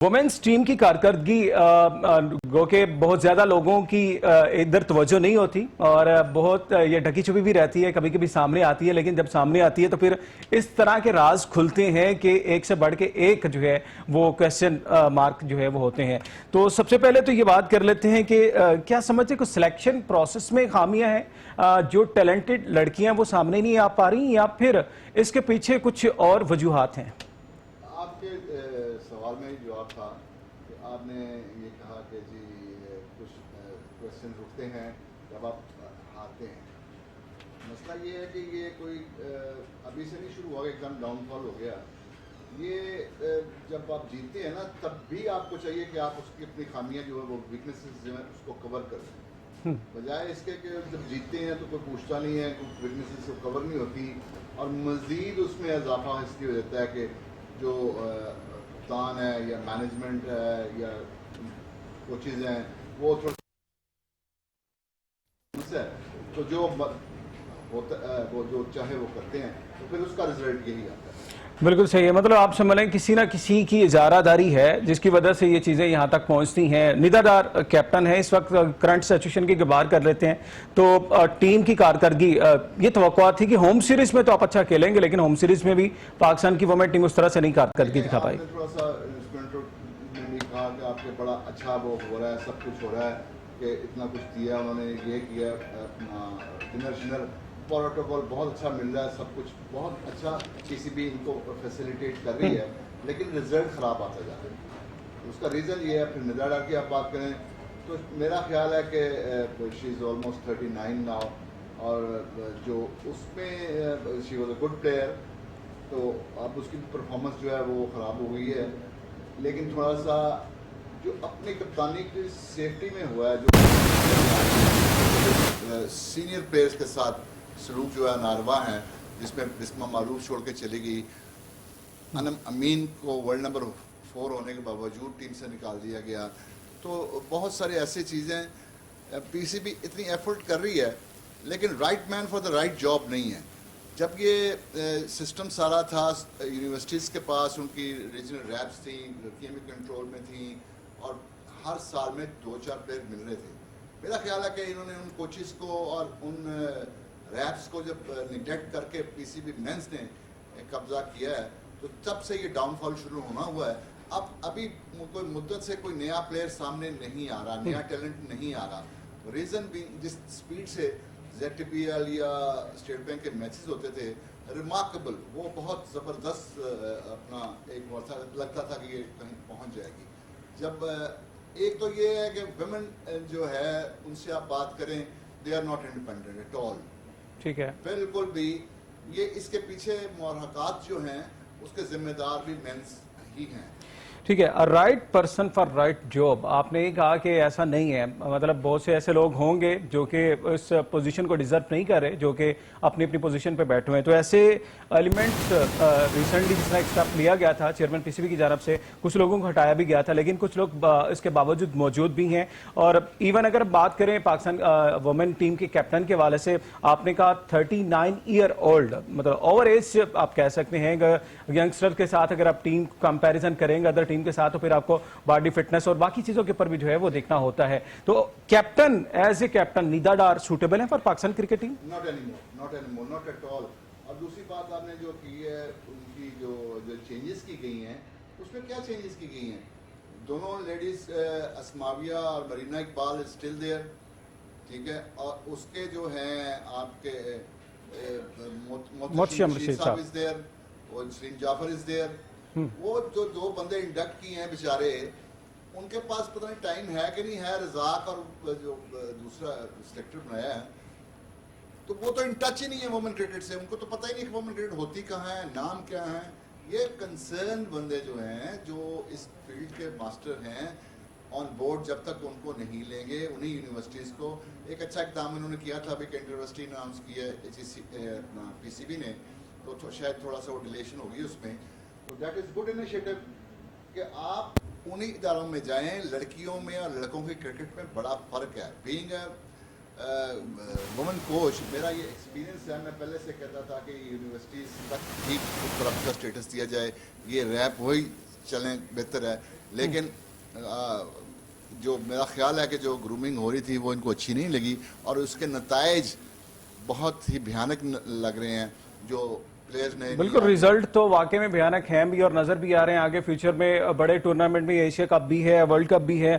Women's team की कारकर्दगी गो के बहुत ज्यादा लोगों की इधर तवज्जो नहीं होती और बहुत ये ढकी छुपी भी रहती है, कभी कभी सामने आती है, लेकिन जब सामने आती है तो फिर इस तरह के राज खुलते हैं कि एक से बढ़ के एक जो है वो क्वेश्चन मार्क जो है वो होते हैं। तो सबसे पहले तो ये बात कर लेते हैं कि क्या समझते हैं कुछ सिलेक्शन प्रोसेस में खामियां हैं, जो टैलेंटेड लड़कियां वो सामने नहीं आ पा रही, या फिर इसके पीछे कुछ और वजूहात हैं? आपके सवाल में ही जवाब था कि आपने ये कहा कि जी कुछ क्वेश्चन उठते हैं जब आप हारते हैं। मसला ये है कि ये कोई अभी से नहीं शुरू हुआ, एकदम डाउनफॉल हो गया। ये जब आप जीतते हैं ना तब भी आपको चाहिए कि आप उसकी अपनी खामियां जो है वो वीकनेसेस जो है उसको कवर कर दें, बजाय इसके कि जब जीतते हैं तो कोई पूछता नहीं है, कुछ वीकनेसेस को कवर नहीं होती और मज़ीद उसमें इजाफा इसलिए हो जाता है कि जो कप्तान है या मैनेजमेंट है या कोचेज हैं वो थोड़ा तो जो होता वो जो चाहे वो करते हैं तो फिर उसका रिजल्ट यही आता है। बिल्कुल सही है, मतलब आप समझ लें किसी ना किसी की इजारादारी है जिसकी वजह से ये चीज़ें यहाँ तक पहुँचती हैं। निदा डार कैप्टन है इस वक्त, करंट सिचुएशन की बात कर लेते हैं तो टीम की कारकर्दगी, ये तवक्कुआत थी कि होम सीरीज में तो आप अच्छा खेलेंगे, लेकिन होम सीरीज में भी पाकिस्तान की वुमेन टीम उस तरह से नहीं कारकर्दगी दिखा पाई। थोड़ा सा कहा कि आपके बड़ा अच्छा वो हो रहा है, सब कुछ हो रहा है कि इतना कुछ दिया उन्होंने, ये किया, अपना डिनर शिनर प्रोटोकॉल बहुत अच्छा मिल रहा है, सब कुछ बहुत अच्छा पीसीबी इनको फैसिलिटेट कर रही है, लेकिन रिजल्ट ख़राब आता जा रहा है। उसका रीज़न ये है, फिर निदा डार की आप बात करें तो मेरा ख्याल है कि शी इज़ ऑलमोस्ट 39 नाउ और जो उसमें she was a good player, तो अब उसकी परफॉर्मेंस जो है वो ख़राब हो गई है। लेकिन थोड़ा सा जो अपनी कप्तानी की सेफ्टी में हुआ है, जो सीनियर प्लेयर्स के साथ सलूक जो है नारवा है, जिसमें बिस्मा मारूफ छोड़ के चली गई, अनम अमीन को वर्ल्ड नंबर 4 होने के बावजूद टीम से निकाल दिया गया, तो बहुत सारी ऐसी चीज़ें पीसीबी इतनी एफर्ट कर रही है लेकिन right man for the right job नहीं है। जब ये सिस्टम सारा था यूनिवर्सिटीज़ के पास, उनकी रीजनल रैप्स थी, लड़कियाँ भी कंट्रोल में थी और हर साल में 2-4 प्लेयर मिल रहे थे। मेरा ख्याल है कि इन्होंने उन कोचेस को और उन रैप्स को जब निगलेक्ट करके पीसीबी मेंस ने कब्जा किया है तो तब से ये डाउनफॉल शुरू होना हुआ है। अब अभी कोई मुद्दत से कोई नया प्लेयर सामने नहीं आ रहा, नया टैलेंट नहीं आ रहा। रीज़न भी जिस स्पीड से ZTPL या स्टेट बैंक के मैचेस होते थे, रिमार्केबल, वो बहुत ज़बरदस्त अपना एक लगता था कि ये कहीं पहुंच जाएगी। जब एक तो ये है कि वुमेन जो है उनसे आप बात करें, they are not independent at all, ठीक है, बिल्कुल भी। ये इसके पीछे मुहरकात जो हैं उसके जिम्मेदार भी मेंस ही हैं। ठीक है, right person for right job, आपने ये कहा कि ऐसा नहीं है, मतलब बहुत से ऐसे लोग होंगे जो कि इस पोजीशन को डिजर्व नहीं कर रहे, जो कि अपनी अपनी पोजीशन पे बैठे हुए हैं। तो ऐसे एलिमेंट्स रिसेंटली जिस तरह एक स्टेप लिया गया था चेयरमैन पीसीबी की जानब से, कुछ लोगों को हटाया भी गया था, लेकिन कुछ लोग इसके बावजूद मौजूद भी हैं। और इवन अगर बात करें पाकिस्तान वुमेन टीम के कैप्टन के हवाले से, आपने कहा 39 ईयर ओल्ड, मतलब ओवर एज आप कह सकते हैं। यंगस्टर के साथ अगर आप टीम कंपेरिजन करेंगे अदर टीम के साथ, तो फिर आपको बॉडी फिटनेस और बाकी चीजों के ऊपर भी जो है वो देखना होता है। तो captain, as a captain, Nida Dar suitable है for Pakistan cricket team? Not anymore, not at all. और दूसरी बात आपने जो की है, उनकी जो चेंजेस की गई हैं, उसमें क्या चेंजेस की गई हैं? दोनों लेडीज अस्माविया और मरीना इकबाल स्टिल देयर, ठीक है, और उसके जो हैं आपके मोहतशिम रशीद साहब इज देयर और नसरीन जाफर इज देयर। वो जो 2 बंदे इंडक्ट किए हैं बेचारे, उनके पास पता नहीं टाइम है कि नहीं है। रजाक और जो दूसरा सेक्टर बनाया है, तो वो तो इन टच ही नहीं है वुमेन क्रिकेट से, उनको तो पता ही नहीं कि वुमेन क्रिकेट होती कहाँ है, नाम क्या है। ये कंसर्न बंदे जो हैं, जो इस फील्ड के मास्टर हैं, ऑन बोर्ड जब तक उनको नहीं लेंगे, उन्हीं यूनिवर्सिटीज़ को एक अच्छा इकदाम इन्होंने किया था अभी, इंटर यूनिवर्सिटी अनाउंस की है पीसीबी ने, तो शायद थोड़ा सा वो डिलेशन होगी उसमें। तो दैट इज़ गुड इनिशिएटिव कि आप उन्हीं इदारों में जाएं। लड़कियों में और लड़कों की क्रिकेट में बड़ा फ़र्क है। बीइंग वुमेन कोच, मेरा ये एक्सपीरियंस है। मैं पहले से कहता था कि यूनिवर्सिटीज़ तक ठीक उस तरफ का स्टेटस दिया जाए, ये रैप वही चलें बेहतर है। लेकिन जो मेरा ख्याल है कि जो ग्रूमिंग हो रही थी वो इनको अच्छी नहीं लगी और उसके नताइज बहुत ही भयानक लग रहे हैं जो प्लेयर्स ने। बिल्कुल, रिजल्ट तो वाकई में भयानक हैं भी और नजर भी आ रहे हैं आगे फ्यूचर में बड़े टूर्नामेंट में। एशिया कप भी है, वर्ल्ड कप भी है,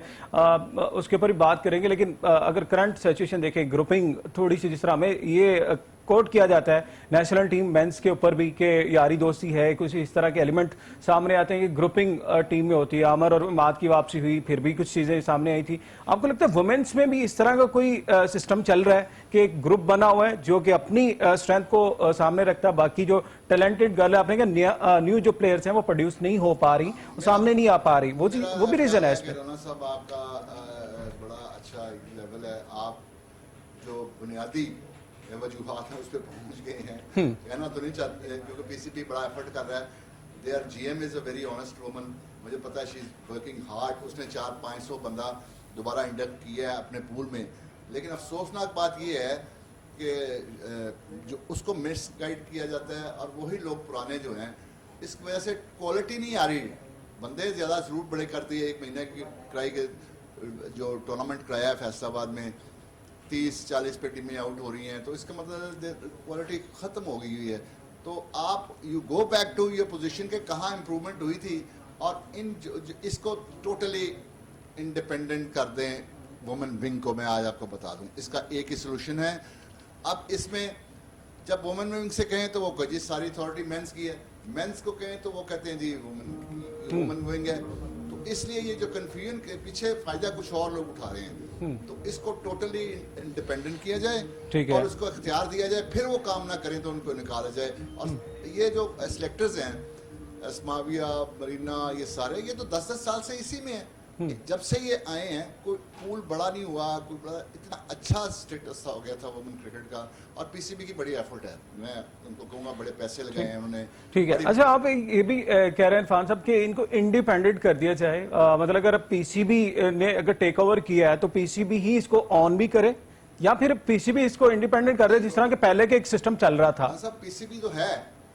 उसके ऊपर भी बात करेंगे। लेकिन अगर करंट सिचुएशन देखें, ग्रुपिंग थोड़ी सी जिस तरह हमें ये कोट किया जाता है नेशनल टीम मेंस के ऊपर भी कि यारी दोस्ती है, कुछ इस तरह के एलिमेंट सामने आते हैं कि ग्रुपिंग टीम में होती है। आमर और माद की वापसी हुई, फिर भी कुछ चीजें सामने आई थी। आपको लगता है वुमेन्स में भी इस तरह का कोई सिस्टम चल रहा है कि एक ग्रुप बना हुआ है जो कि अपनी स्ट्रेंथ को सामने रखता है, बाकी जो टैलेंटेड गर्ल है आपने कहा न्यू जो प्लेयर्स हैं वो प्रोड्यूस नहीं हो पा रही, वो सामने नहीं आ पा रही, वो भी रीजन है इसमें? राना साहब आपका बड़ा अच्छा लेवल है, आप जो बुनियादी वजूहात है उस पर पहुंच गए हैं। कहना तो नहीं चाहते क्योंकि पीसीबी बड़ा एफर्ट कर रहा है। Their GM is a very honest woman, मुझे पता है शी इज वर्किंग हार्ड। उसने 400-500 बंदा दोबारा इंडक्ट किया है अपने पूल में। लेकिन अफसोसनाक बात यह है कि जो उसको मिस गाइड किया जाता है और वही लोग पुराने जो हैं, इस वजह से क्वालिटी नहीं आ रही। बंदे ज़्यादा जरूर बड़े करती है। 1 महीने की कराई के जो टूर्नामेंट कराया है फैसलाबाद में 30-40 पे टीमें आउट हो रही हैं, तो इसका मतलब क्वालिटी ख़त्म हो गई हुई है। तो आप you go back to your position के कहाँ इम्प्रूवमेंट हुई थी और इसको टोटली इंडिपेंडेंट कर दें वुमेन विंग को। मैं आज आपको बता दूं इसका एक ही सोल्यूशन है। अब इसमें जब वुमेन विंग से कहें तो वो जी सारी अथॉरिटी मेंस की है, मेंस को कहें तो वो कहते हैं जी वुमेन विंग है। तो इसलिए ये जो कन्फ्यूजन के पीछे फायदा कुछ और लोग उठा रहे हैं। तो इसको टोटली इंडिपेंडेंट किया जाए और उसको इख्तियार दिया जाए, फिर वो काम ना करें तो उनको निकाला जाए। और ये जो सिलेक्टर्स हैं अस्माविया, मरीना, ये सारे ये तो 10-10 साल से इसी में है। जब से ये आए हैं कोई पूल बड़ा नहीं हुआ, कोई बड़ा इतना अच्छा स्टेटस हो गया था वुमेन क्रिकेट का। और पीसीबी की बड़ी एफर्ट है, मैं उनको कहूँगा बड़े पैसे लगाए हैं उन्होंने। ठीक है। अच्छा, आप ये भी कह रहे हैं इरफान साहब कि इनको इंडिपेंडेंट कर दिया जाए, मतलब अगर पीसीबी ने अगर टेक ओवर किया है तो पीसीबी ही इसको ऑन भी करे या फिर पीसीबी इसको इंडिपेंडेंट कर दे जिस तरह के पहले के एक सिस्टम चल रहा था? सब पीसीबी तो है,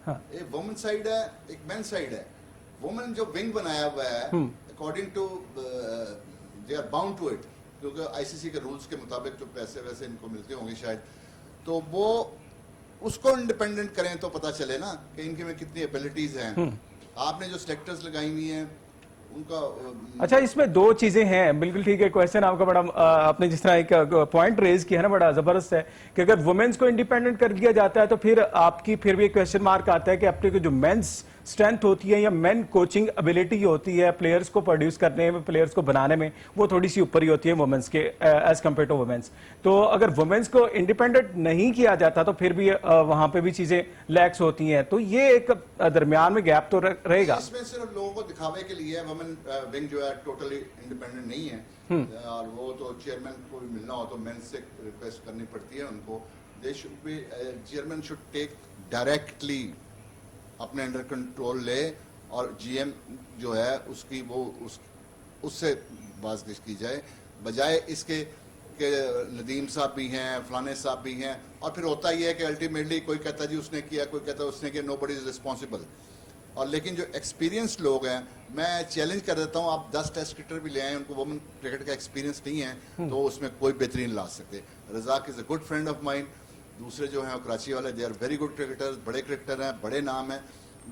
एक वुमेन साइड है एक मेन साइड है। वुमेन जो विंग बनाया हुआ है according to they are bound to it, क्योंकि आईसीसी के रूल्स के मुताबिक जो पैसे वैसे इनको मिलते होंगे शायद, तो वो उसको इंडिपेंडेंट करें तो पता चले ना कि इनके में कितनी एबिलिटीज हैं। आपने जो सेलेक्टर्स लगाई हुई हैं उनका अच्छा, इसमें दो चीजें हैं। बिल्कुल ठीक है, क्वेश्चन आपका बड़ा आपने जिस तरह एक पॉइंट रेज किया ना बड़ा जबरदस्त है कि अगर वुमेन्स को इंडिपेंडेंट कर दिया जाता है तो फिर आपकी फिर भी एक क्वेश्चन मार्क आता है कि आपकी जो मेंस स्ट्रेंथ होती है या मेन कोचिंग एबिलिटी होती है प्लेयर्स को प्रोड्यूस करने में, प्लेयर्स को बनाने में, वो थोड़ी सी ऊपर ही होती है वुमेन्स के एज कम्पेयर टू वुमेन्स। तो अगर वुमेन्स को इंडिपेंडेंट नहीं किया जाता तो फिर भी वहां पे भी चीजें लैक्स होती हैं। तो ये एक दरमियान में गैप तो रहेगा। इसमें सिर्फ लोगों को दिखावे के लिए वुमेन विंग जो है टोटली इंडिपेंडेंट नहीं है। और वो तो चेयरमैन को भी मिलना हो तो मेन से रिक्वेस्ट करनी पड़ती है उनको। They should be chairman should take directly अपने अंडर कंट्रोल ले और जीएम जो है उसकी वो उससे बातचीत की जाए, बजाय इसके कि नदीम साहब भी हैं, फलाने साहब भी हैं। और फिर होता ही है कि अल्टीमेटली कोई कहता जी उसने किया, कोई कहता उसने किया, नोबडी इज रिस्पॉन्सिबल। और लेकिन जो एक्सपीरियंस लोग हैं, मैं चैलेंज कर देता हूँ, आप 10 टेस्ट क्रिकेटर भी ले आए, उनको वुमेन क्रिकेट का एक्सपीरियंस नहीं है तो उसमें कोई बेहतरीन ला सकते। Razzaq is a good friend of mine. दूसरे जो हैं कराची वाले, they are very good cricketers, बड़े क्रिकेटर हैं, बड़े नाम हैं,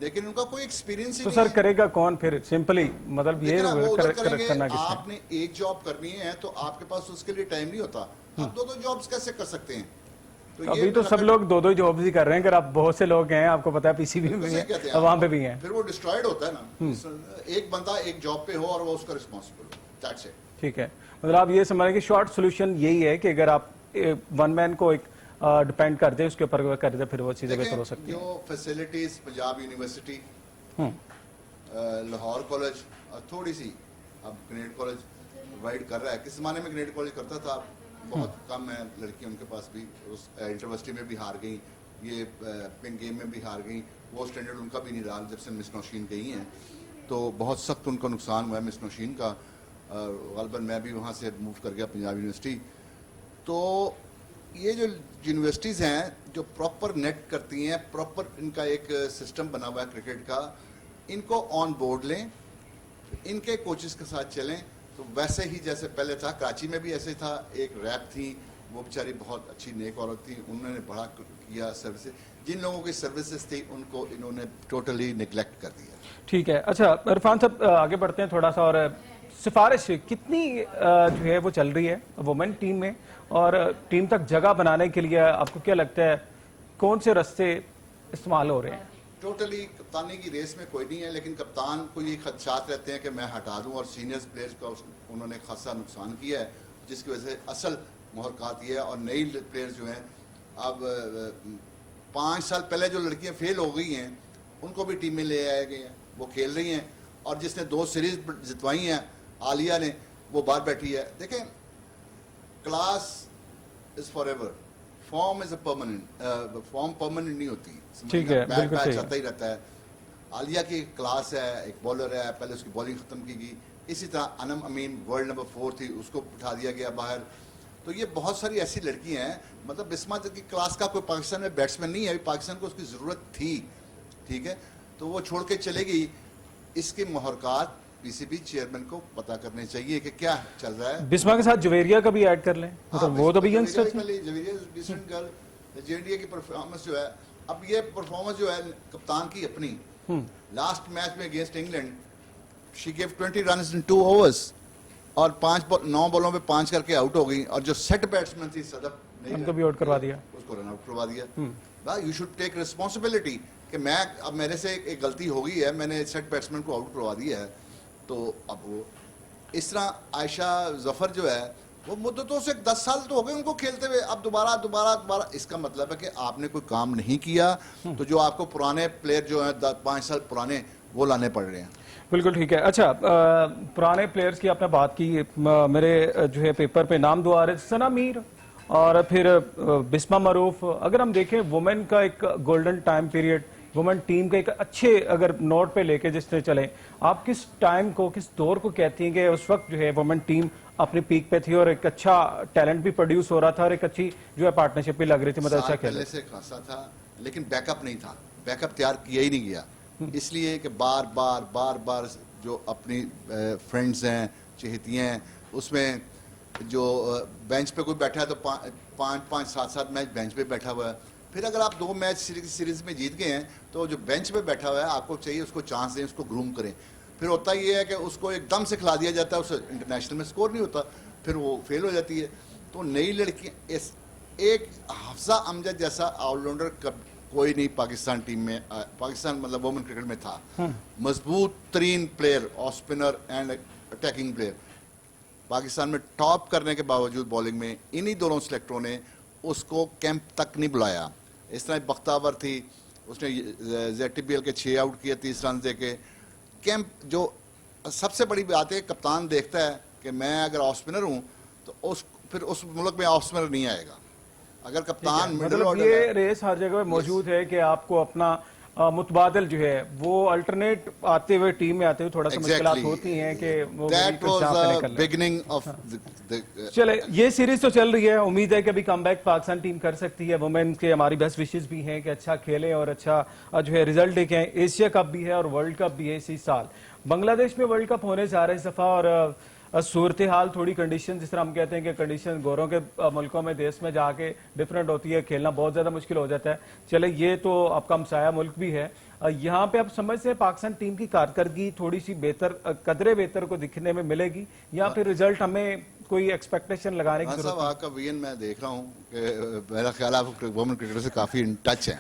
लेकिन उनका कोई एक्सपीरियंस ही तो नहीं सर है। करेगा कौन फिर? सिंपली मतलब ये करना आपने एक जॉब करनी है तो आपके पास उसके लिए टाइम नहीं होता। आप 2-2 जॉब्स कैसे कर सकते हैं? तो अभी तो सब लोग 2-2 जॉब्स ही कर रहे हैं। अगर आप बहुत से लोग हैं, आपको पता है पीसीबी में भी है, वहां पे भी हैं, फिर वो डिस्ट्रॉयड होता है ना। एक बंदा एक जॉब पे हो और वो उसका रिस्पॉन्सिबल हो, दैट्स इट। ठीक है, मतलब आप ये समझ रहे हैं कि शॉर्ट सोल्यूशन यही है कि अगर आप वन मैन को एक डिपेंड कर दे, उसके ऊपर कर दे, फिर वो चीजें बेहतर हो सकती हैं। जो facilities Punjab university, Lahore college और थोड़ी सी अब ग्रेनेड कॉलेज प्रोवाइड कर रहा है। किस जमाने में ग्रेनेड कॉलेज करता था, बहुत कम है लड़कियां उनके पास भी। उस यूनिवर्सिटी में भी हार गई, ये पिंक गेम में भी हार गई। वो स्टैंडर्ड उनका भी नहीं रहा जब से मिस नौशीन गई हैं, तो बहुत सख्त उनका नुकसान हुआ है मिस नौशीन का। गलबन मैं भी वहाँ से मूव कर गया पंजाब यूनिवर्सिटी। तो ये जो यूनिवर्सिटीज़ हैं जो प्रॉपर नेट करती हैं, प्रॉपर इनका एक सिस्टम बना हुआ है क्रिकेट का, इनको ऑन बोर्ड लें इनके कोचेस के साथ चलें तो वैसे ही जैसे पहले था, कराची में भी ऐसे था, एक रैप थी, वो बेचारी बहुत अच्छी नेक औरत थी, उन्होंने बड़ा किया सर्विस। जिन लोगों की सर्विसेज थी उनको इन्होंने टोटली निगलेक्ट कर दिया। ठीक है। अच्छा इरफान साहब, आगे बढ़ते हैं थोड़ा सा। और सिफारिश कितनी जो है वो चल रही है वुमेन टीम में, और टीम तक जगह बनाने के लिए आपको क्या लगता है कौन से रास्ते इस्तेमाल हो रहे हैं? टोटली कप्तानी की रेस में कोई नहीं है, लेकिन कप्तान को ये खदशात रहते हैं कि मैं हटा दूं, और सीनियर्स प्लेयर्स का उन्होंने खासा नुकसान किया है, जिसकी वजह से असल महरकात ये है। और नई प्लेयर्स जो हैं, अब 5 साल पहले जो लड़कियां फेल हो गई हैं उनको भी टीम में ले आए गए हैं, वो खेल रही हैं। और जिसने 2 सीरीज जितवाई हैं आलिया ने, वो बाहर बैठी है। देखें, class is for ever, form is a permanent, form permanent नहीं होती। ठीक है, बैक बिल्कुल सही। आता ही रहता है। आलिया की क्लास है, एक बॉलर है, पहले उसकी बॉलिंग खत्म की गई। इसी तरह अनम अमीन वर्ल्ड नंबर 4 थी, उसको उठा दिया गया बाहर। तो ये बहुत सारी ऐसी लड़कियां हैं, मतलब बिस्मा की क्लास का कोई पाकिस्तान में बैट्समैन नहीं है। अभी पाकिस्तान को उसकी ज़रूरत थी, ठीक है, तो वो छोड़ के चलेगी। इसके महरकात पीसीबी चेयरमैन को पता करने चाहिए कि क्या चल रहा है। बिस्मा के साथ जवेरिया का भी ऐड कर लें, मतलब वो तो भी यंगस्टर थे। जवेरिया की परफॉर्मेंस जो है, अब ये परफॉर्मेंस जो है कप्तान की अपनी, लास्ट मैच में against England she give 20 runs in 2 overs, और 9 बॉलों पे 5 करके आउट हो गई। और जो सेट बैट्समैन थी सदफ, उनको भी आउट करवा दिया, उसको रन आउट करवा दिया। यू शुड टेक रिस्पॉन्सिबिलिटी कि मैं, अब मेरे से एक गलती हो गई है, मैंने सेट बैट्समैन को आउट करवा दिया है। तो अब वो इस तरह आयशा जफर जो है, वो मुद्दतों से 10 साल तो हो गए उनको खेलते हुए, अब दोबारा। इसका मतलब है कि आपने कोई काम नहीं किया, तो जो आपको पुराने प्लेयर जो हैं 5 साल पुराने, वो लाने पड़ रहे हैं। बिल्कुल ठीक है। अच्छा, पुराने प्लेयर्स की आपने बात की, मेरे जो है पेपर पे नाम 2 आ रहे, सना मीर और फिर बिस्मा मरूफ। अगर हम देखें वुमेन का एक golden time period, women team का एक अच्छे अगर नोट पे लेके जिससे चले, आप किस टाइम को, किस दौर को कहती हैं कि उस वक्त जो है वुमेन टीम अपनी पीक पे थी और एक अच्छा टैलेंट भी प्रोड्यूस हो रहा था और एक अच्छी जो है पार्टनरशिप भी लग रही थी, मतलब अच्छा खेल पहले से खासा था, लेकिन बैकअप नहीं था, बैकअप तैयार किया ही नहीं गया। इसलिए कि बार बार जो अपनी फ्रेंड्स हैं, चहेतियाँ हैं, उसमें जो बेंच पे कोई बैठा है तो 5 7 मैच बेंच पे बैठा हुआ है। फिर अगर आप 2 मैच सीरीज में जीत गए हैं, तो जो बेंच पे बैठा हुआ है आपको चाहिए उसको चांस दें, उसको ग्रूम करें। फिर होता ये है कि उसको एकदम से खिला दिया जाता है, उससे इंटरनेशनल में स्कोर नहीं होता, फिर वो फेल हो जाती है। तो नई लड़की, एक हफ्सा अमजद जैसा ऑलराउंडर कोई नहीं पाकिस्तान टीम में, पाकिस्तान मतलब वुमेन क्रिकेट में था। मजबूत तरीन player, off spinner and attacking player, Pakistan में टॉप करने के बावजूद बॉलिंग में इन्हीं दोनों सिलेक्टरों ने उसको कैंप तक नहीं बुलाया। इस तरह बख्तावर थी, उसने ZTPL के 6 आउट किए 30 रन दे के। कैंप जो सबसे बड़ी बात है, कप्तान देखता है कि मैं अगर ऑफ स्पिनर हूँ तो फिर उस मुल्क में ऑफ स्पिनर नहीं आएगा। अगर कप्तान मिडिल मतलब ऑर्डर ये रेस हर जगह मौजूद है कि आपको अपना मुतबादल जो है वो अल्टरनेट आते हुए टीम में आते हुए थोड़ा सा मुश्किलात होती हैं कि वो that was the beginning of चले, ये सीरीज तो चल रही है, उम्मीद है कि अभी कमबैक पाकिस्तान टीम कर सकती है। वुमेन के हमारी बेस्ट विशेस भी हैं कि अच्छा खेलें और अच्छा जो है रिजल्ट देखें। एशिया कप भी है और वर्ल्ड कप भी है इसी साल। बांग्लादेश में वर्ल्ड कप होने जा रहे इस दफा, और सूरत हाल थोड़ी कंडीशन, जिस तरह हम कहते हैं कि कंडीशन गोरों के मुल्कों में, देश में जाके डिफरेंट होती है, खेलना बहुत ज़्यादा मुश्किल हो जाता है। चले, ये तो आपका हमसाया मुल्क भी है, यहाँ पे आप समझते हैं पाकिस्तान टीम की कारकर्दगी थोड़ी सी बेहतर, कदरे बेहतर को दिखने में मिलेगी, या फिर रिजल्ट हमें कोई एक्सपेक्टेशन लगाने की जरूरत है? आपका वीएन मैं देख रहा हूँ कि मेरा ख्याल आप वुमेन क्रिकेटर से काफी इन टच है।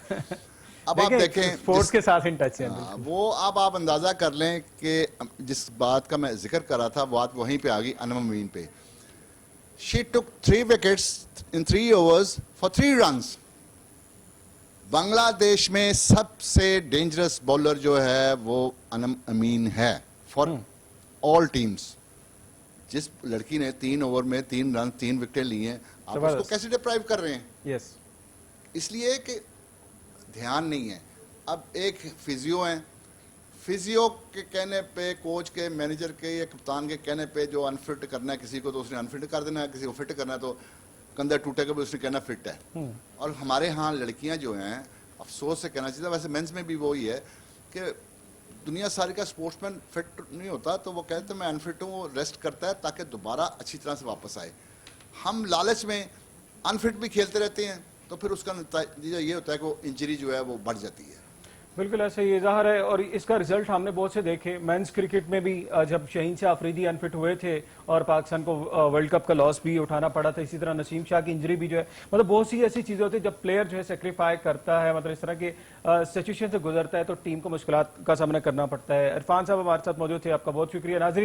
अब आप देखें स्पोर्ट्स के साथ इन टच है। वो अब आप अंदाजा कर लें कि जिस बात का मैं जिक्र कर रहा था, बात वहीं पे आ गई अनम अमीन पे। She took 3 wickets in 3 overs for 3 runs. Bangladesh में सबसे डेंजरस बॉलर जो है वो अनम अमीन है फॉर ऑल टीम्स। जिस लड़की ने 3 ओवर में 3 रन 3 विकेट लिए हैं, आप उसको कैसे डिप्राइव कर रहे हैं? यस, इसलिए कि ध्यान नहीं है। अब एक फिजियो है, फिजियो के कहने पे, कोच के, मैनेजर के या कप्तान के कहने पे जो अनफिट करना है किसी को तो उसने अनफिट कर देना है, किसी को फिट करना है तो कंधा टूटेगा भी उसने कहना फिट है। और हमारे यहाँ लड़कियां जो हैं, अफसोस से कहना चाहिए, वैसे मेंस में भी वही है कि दुनिया सारी का स्पोर्ट्समैन फिट नहीं होता तो वो कहते हैं मैं अनफिट हूँ, वो रेस्ट करता है ताकि दोबारा अच्छी तरह से वापस आए। हम लालच में अनफिट भी खेलते रहते हैं तो फिर उसका नतीजा ये होता है कि वो इंजरी जो है वो बढ़ जाती है। बिल्कुल ऐसा ये ज़ाहिर है, और इसका रिजल्ट हमने बहुत से देखे। मेंस क्रिकेट में भी जब शहीन शाह अफरीदी अनफिट हुए थे और पाकिस्तान को वर्ल्ड कप का लॉस भी उठाना पड़ा था, इसी तरह नसीम शाह की इंजरी भी जो है, मतलब बहुत सी ऐसी चीज़ें होती है जब प्लेयर जो है सेक्रीफाई करता है, मतलब इस तरह के सिचुएशन से गुजरता है तो टीम को मुश्किलात का सामना करना पड़ता है। इरफान साहब हमारे साथ मौजूद थे, आपका बहुत शुक्रिया। नाज़रीन